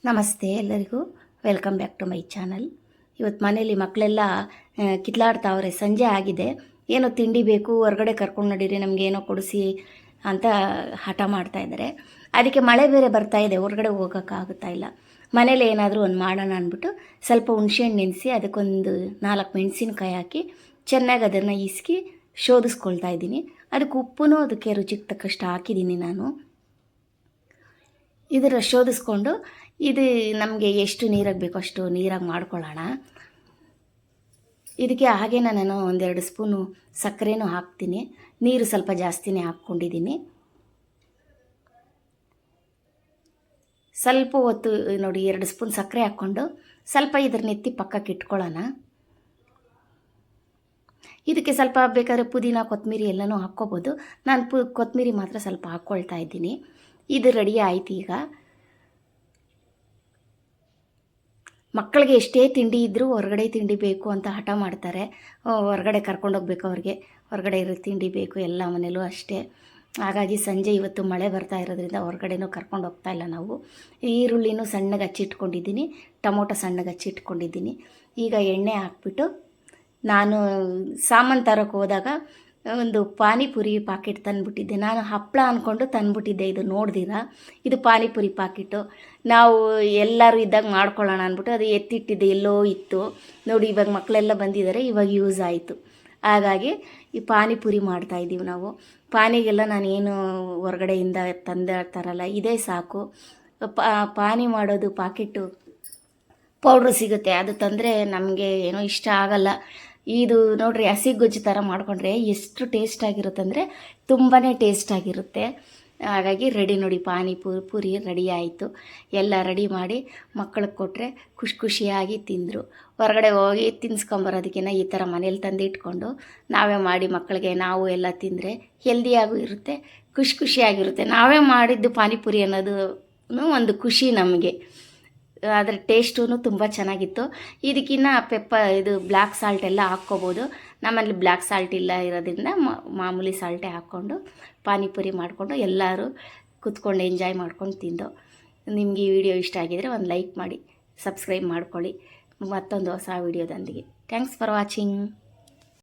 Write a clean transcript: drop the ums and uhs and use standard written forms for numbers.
ನಮಸ್ತೆ ಎಲ್ಲರಿಗೂ. Welcome back to my channel. ಇವತ್ತು ಮನೇಲಿ ಮಕ್ಕಳೆಲ್ಲ ಕಿತ್ಲಾಡ್ತಾವ್ರೆ. ಸಂಜೆ ಆಗಿದೆ, ಏನೋ ತಿಂಡಿ ಬೇಕು, ಹೊರಗಡೆ ಕರ್ಕೊಂಡು ನಡೀರಿ, ನಮಗೇನೋ ಕೊಡಿಸಿ ಅಂತ ಹಠ ಮಾಡ್ತಾ ಇದ್ದಾರೆ. ಅದಕ್ಕೆ ಮಳೆ ಬೇರೆ ಬರ್ತಾ ಇದೆ, ಹೊರಗಡೆ ಹೋಗೋಕ್ಕಾಗುತ್ತಾ ಇಲ್ಲ. ಮನೇಲಿ ಏನಾದರೂ ಒಂದು ಮಾಡೋಣ ಅಂದ್ಬಿಟ್ಟು ಸ್ವಲ್ಪ ಹುಣ್ಸೆಹಣ್ಣು ನೆನೆಸಿ ಅದಕ್ಕೊಂದು 4 ಮೆಣಸಿನ್ಕಾಯಿ ಹಾಕಿ ಚೆನ್ನಾಗಿ ಅದನ್ನು ಇಸ್ಕಿ ಶೋಧಿಸ್ಕೊಳ್ತಾ ಇದ್ದೀನಿ. ಅದಕ್ಕೆ ಉಪ್ಪು ಅದಕ್ಕೆ ರುಚಿಗೆ ತಕ್ಕಷ್ಟು ಹಾಕಿದ್ದೀನಿ ನಾನು. ಇದರ ಶೋಧಿಸ್ಕೊಂಡು ಇದು ನಮಗೆ ಎಷ್ಟು ನೀರಾಗಿ ಬೇಕೋ ಅಷ್ಟು ನೀರಾಗಿ ಮಾಡ್ಕೊಳ್ಳೋಣ. ಇದಕ್ಕೆ ಹಾಗೆ ನಾನು 1-2 ಸ್ಪೂನು ಸಕ್ಕರೆನೂ ಹಾಕ್ತೀನಿ. ನೀರು ಸ್ವಲ್ಪ ಜಾಸ್ತಿನೇ ಹಾಕ್ಕೊಂಡಿದ್ದೀನಿ. ಸ್ವಲ್ಪ ಹೊತ್ತು ನೋಡಿ 2 ಸ್ಪೂನ್ ಸಕ್ಕರೆ ಹಾಕ್ಕೊಂಡು ಸ್ವಲ್ಪ ಇದನ್ನ ಎತ್ತಿ ಪಕ್ಕಕ್ಕೆ ಇಟ್ಕೊಳ್ಳೋಣ. ಇದಕ್ಕೆ ಸ್ವಲ್ಪ ಬೇಕಾದ್ರೆ ಪುದೀನ ಕೊತ್ತಂಬರಿ ಎಲ್ಲನೂ ಹಾಕ್ಕೋಬೋದು. ನಾನು ಕೊತ್ತಂಬರಿ ಮಾತ್ರ ಸ್ವಲ್ಪ ಹಾಕ್ಕೊಳ್ತಾ ಇದ್ದೀನಿ. ಇದು ರೆಡಿ ಆಯ್ತು. ಈಗ ಮಕ್ಕಳಿಗೆ ಎಷ್ಟೇ ತಿಂಡಿ ಇದ್ದರೂ ಹೊರಗಡೆ ತಿಂಡಿ ಬೇಕು ಅಂತ ಹಠ ಮಾಡ್ತಾರೆ. ಹೊರಗಡೆ ಕರ್ಕೊಂಡೋಗ್ಬೇಕು, ಅವ್ರಿಗೆ ಹೊರಗಡೆ ಇರೋ ತಿಂಡಿ ಬೇಕು, ಎಲ್ಲ ಮನೇಲೂ ಅಷ್ಟೇ. ಹಾಗಾಗಿ ಸಂಜೆ ಇವತ್ತು ಮಳೆ ಬರ್ತಾ ಇರೋದ್ರಿಂದ ಹೊರಗಡೆನೂ ಕರ್ಕೊಂಡು ಹೋಗ್ತಾ ಇಲ್ಲ ನಾವು. ಈರುಳ್ಳಿನೂ ಸಣ್ಣಗೆ ಹಚ್ಚಿಟ್ಕೊಂಡಿದ್ದೀನಿ, ಟೊಮೊಟೊ ಸಣ್ಣಗೆ ಹಚ್ಚಿಟ್ಕೊಂಡಿದ್ದೀನಿ. ಈಗ ಎಣ್ಣೆ ಹಾಕ್ಬಿಟ್ಟು ನಾನು ಸಾಮಾನು ತರೋಕ್ಕೆ ಹೋದಾಗ ಒಂದು ಪಾನಿಪುರಿ ಪಾಕೆಟ್ ತಂದುಬಿಟ್ಟಿದ್ದೆ. ನಾನು ಹಪ್ಪಳ ಅಂದ್ಕೊಂಡು ತಂದುಬಿಟ್ಟಿದ್ದೆ. ಇದು ನೋಡ್ದಿರ, ಇದು ಪಾನಿಪುರಿ ಪಾಕೆಟು. ನಾವು ಎಲ್ಲರೂ ಇದ್ದಾಗ ಮಾಡ್ಕೊಳ್ಳೋಣ ಅಂದ್ಬಿಟ್ಟು ಅದು ಎತ್ತಿಟ್ಟಿದ್ದೆ, ಎಲ್ಲೋ ಇತ್ತು ನೋಡಿ. ಇವಾಗ ಮಕ್ಕಳೆಲ್ಲ ಬಂದಿದ್ದಾರೆ, ಇವಾಗ ಯೂಸ್ ಆಯಿತು. ಹಾಗಾಗಿ ಈ ಪಾನಿಪುರಿ ಮಾಡ್ತಾಯಿದ್ದೀವಿ ನಾವು. ಪಾನಿಗೆಲ್ಲ ನಾನೇನು ಹೊರಗಡೆಯಿಂದ ತರಲ್ಲ, ಇದೇ ಸಾಕು. ಪಾನಿ ಮಾಡೋದು ಪಾಕೆಟು ಪೌಡ್ರು ಸಿಗುತ್ತೆ, ಅದು ತಂದರೆ ನಮಗೆ ಏನೋ ಇಷ್ಟ ಆಗಲ್ಲ. ಇದು ನೋಡ್ರಿ, ಹಸಿ ಗೊಜ್ಜು ಥರ ಮಾಡಿಕೊಂಡ್ರೆ ಎಷ್ಟು ಟೇಸ್ಟಾಗಿರುತ್ತೆ ಅಂದರೆ ತುಂಬಾ ಟೇಸ್ಟಾಗಿರುತ್ತೆ. ಹಾಗಾಗಿ ರೆಡಿ ನೋಡಿ, ಪೂರಿ ರೆಡಿ ಆಯಿತು. ಎಲ್ಲ ರೆಡಿ ಮಾಡಿ ಮಕ್ಕಳಿಗೆ ಕೊಟ್ಟರೆ ಖುಷಿಯಾಗಿ ತಿಂದರು. ಹೊರಗಡೆ ಹೋಗಿ ತಿನ್ನಿಸ್ಕೊಂಬರೋದಕ್ಕಿಂತ ಈ ಥರ ಮನೇಲಿ ತಂದು ಇಟ್ಕೊಂಡು ನಾವೇ ಮಾಡಿ ಮಕ್ಕಳಿಗೆ ನಾವು ಎಲ್ಲ ತಿಂದರೆ ಹೆಲ್ದಿಯಾಗೂ ಇರುತ್ತೆ, ಖುಷಿಯಾಗಿರುತ್ತೆ. ನಾವೇ ಮಾಡಿದ್ದು ಪಾನಿಪುರಿ ಅನ್ನೋದು ಒಂದು ಖುಷಿ ನಮಗೆ. ಅದರ ಟೇಸ್ಟೂ ತುಂಬ ಚೆನ್ನಾಗಿತ್ತು. ಇದಕ್ಕಿನ್ನ ಇದು ಬ್ಲ್ಯಾಕ್ ಸಾಲ್ಟ್ ಎಲ್ಲ ಹಾಕ್ಕೋಬೋದು. ನಮ್ಮಲ್ಲಿ ಬ್ಲ್ಯಾಕ್ ಸಾಲ್ಟ್ ಇಲ್ಲ ಇರೋದ್ರಿಂದ ಮಾಮೂಲಿ ಸಾಲ್ಟೇ ಹಾಕ್ಕೊಂಡು ಪಾನಿಪುರಿ ಮಾಡಿಕೊಂಡು ಎಲ್ಲರೂ ಕೂತ್ಕೊಂಡು ಎಂಜಾಯ್ ಮಾಡ್ಕೊಂಡು ತಿಂದು. ನಿಮಗೆ ಈ ವಿಡಿಯೋ ಇಷ್ಟ ಆಗಿದರೆ ಒಂದು ಲೈಕ್ ಮಾಡಿ, ಸಬ್ಸ್ಕ್ರೈಬ್ ಮಾಡ್ಕೊಳ್ಳಿ. ಮತ್ತೊಂದು ಹೊಸ ವಿಡಿಯೋದೊಂದಿಗೆ. Thanks for watching.